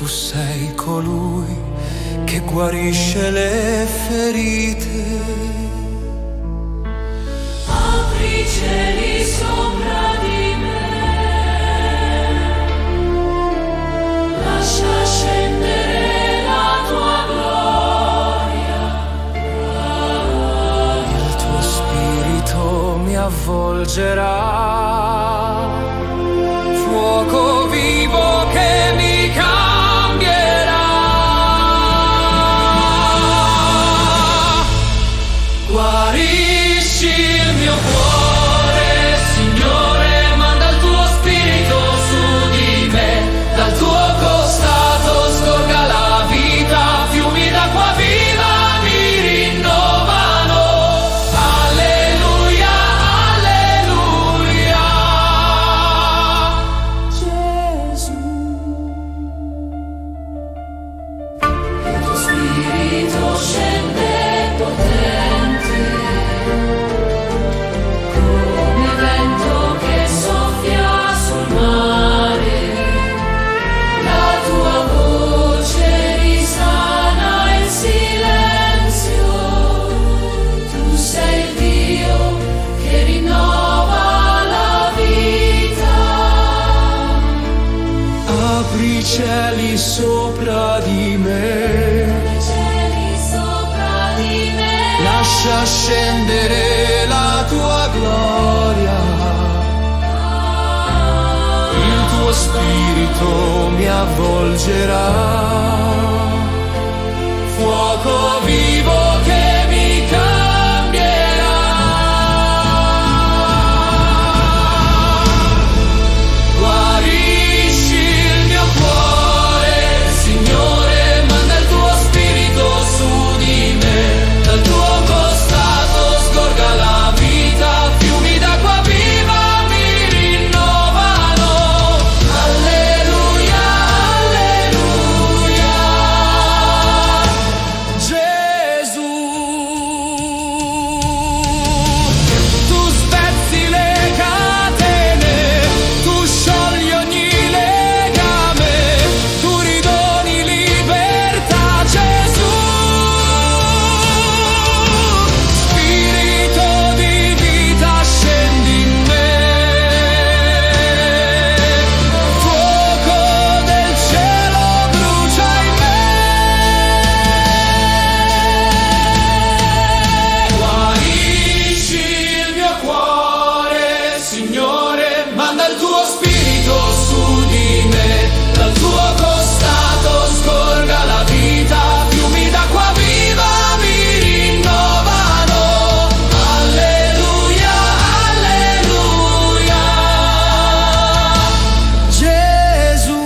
tu sei colui che guarisce le ferite. Apri i cieli sopra di me, lascia scendere la tua gloria. Il tuo spirito mi avvolgerà, fuoco vivo che mi cambierà. Guarisci il mio cuore, Signore, manda il tuo spirito su di me. Dal tuo costato scorga la vita, fiumi d'acqua viva mi rinnovano. Alleluia, alleluia. Gesù, Il tuo spirito scende potente, come vento che soffia sul mare. La tua voce risana il silenzio. Tu sei il Dio che rinnova la vita. apri i cieli sopra di me, I cieli sopra di me, lascia scendere la tua gloria. Il tuo spirito mi avvolgerà, fuoco vivo che mi cambierà. Guarisci il mio cuore, Signore, manda il tuo spirito su di me. Dal tuo costato scorga la vita, fiumi d'acqua viva mi rinnovano. Alleluia, alleluia. Gesù, tu spezzi le catene, tu sciogli ogni legame, tu ridoni libertà. Gesù, spirito di vita scendi in me, fuoco del cielo brucia in me. Guarisci il mio cuore, Signore, manda il tuo spirito su di me. Dal tuo costato scorga la vita, fiumi d'acqua viva mi rinnovano. Alleluia, alleluia. Gesù,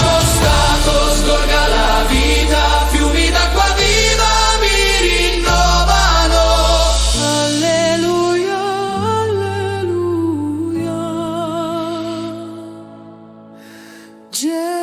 costato scorga la vita, fiumi d'acqua viva mi rinnovano. Alleluia, alleluia. Gesù.